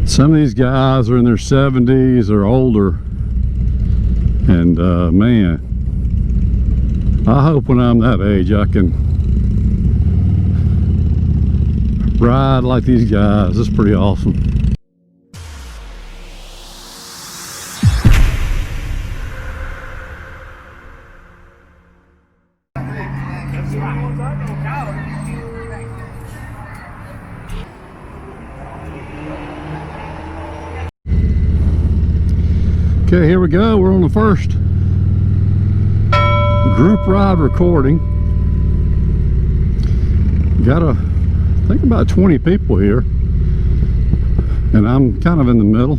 Some of these guys are in their 70s or older, and man, I hope when I'm that age I can ride like these guys. It's pretty awesome. Okay, here we go. We're on the first group ride recording. Got I think about 20 people here, and I'm kind of in the middle.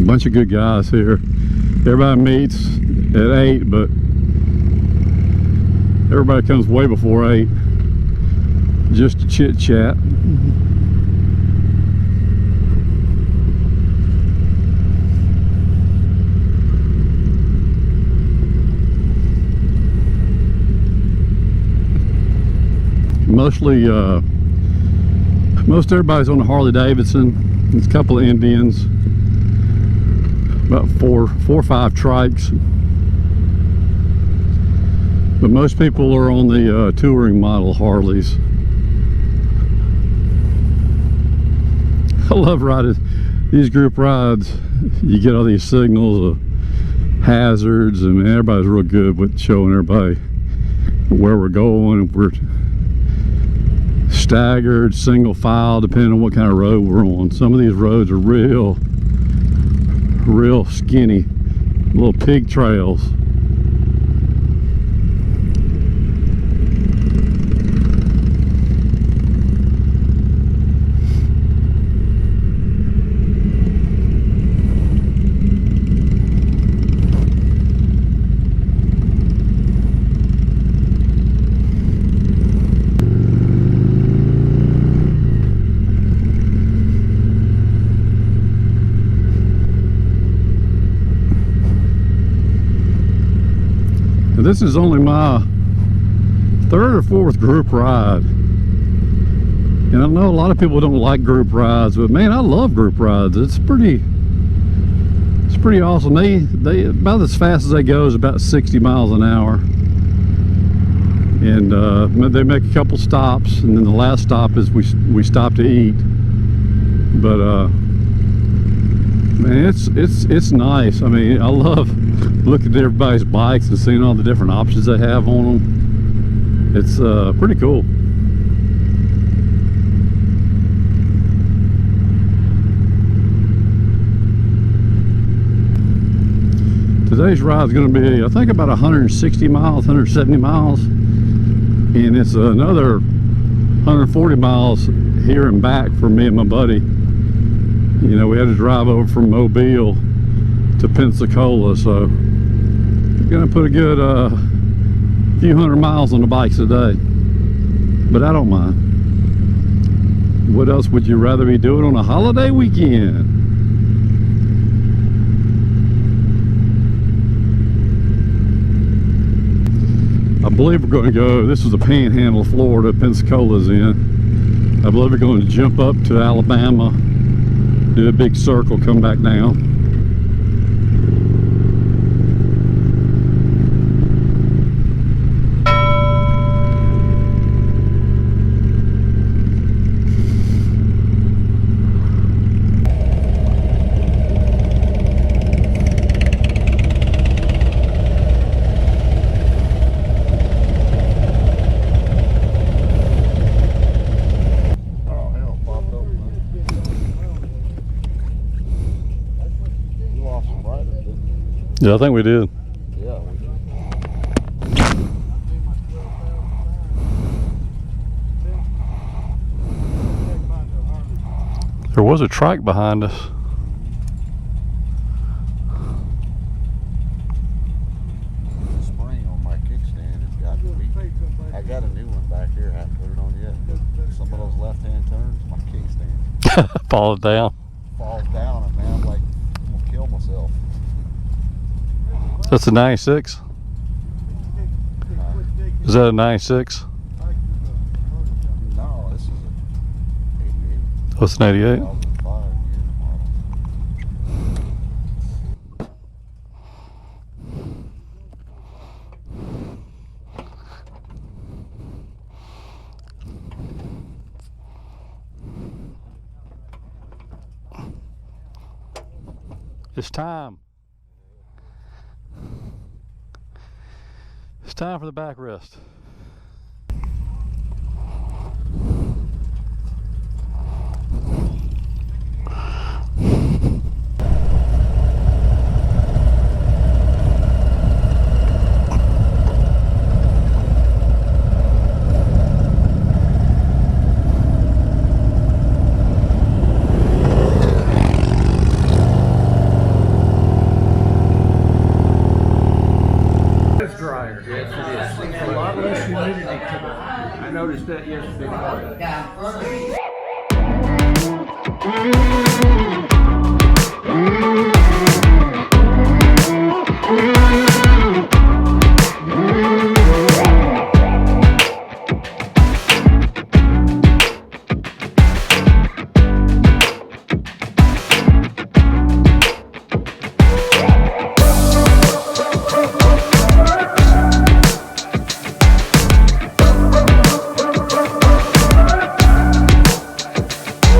A bunch of good guys here. Everybody meets at 8, but everybody comes way before 8 just to chit chat. Mostly, most everybody's on a Harley Davidson. There's a couple of Indians, about four or five trikes, but most people are on the touring model Harleys. I love riding these group rides. You get all these signals of hazards, and everybody's real good with showing everybody where we're going. We're staggered, single file, depending on what kind of road we're on. Some of these roads are real skinny, little pig trails. This is only my third or fourth group ride, and I know a lot of people don't like group rides, but man, I love group rides. It's pretty awesome. They about as fast as they go is about 60 miles an hour, and they make a couple stops, and then the last stop is we stop to eat. But man, it's nice. I mean, I love looking at everybody's bikes and seeing all the different options they have on them. It's pretty cool. Today's ride is going to be, I think, about 160 miles, 170 miles, and it's another 140 miles here and back for me and my buddy. You know, we had to drive over from Mobile to Pensacola, so we're gonna put a good few hundred miles on the bikes today, but I don't mind. What else would you rather be doing on a holiday weekend? I believe we're going to go, this is the Panhandle, Florida, Pensacola's in. I believe we're going to jump up to Alabama, do a big circle, come back down. Yeah, I think we did. Yeah, we did. There was a trike behind us. The spring on my kickstand has got weak. I got a new one back here. I haven't put it on yet. Some of those left-hand turns, my kickstand Falls down. falls down, and man, I'm like, I'm gonna kill myself. That's a 96. Is that a 96? this is a 88. What's an 88? 2005 year model. It's time. It's time for the backrest. Drier. Yes, it is. It's a lot less humidity to it. I noticed that yesterday morning.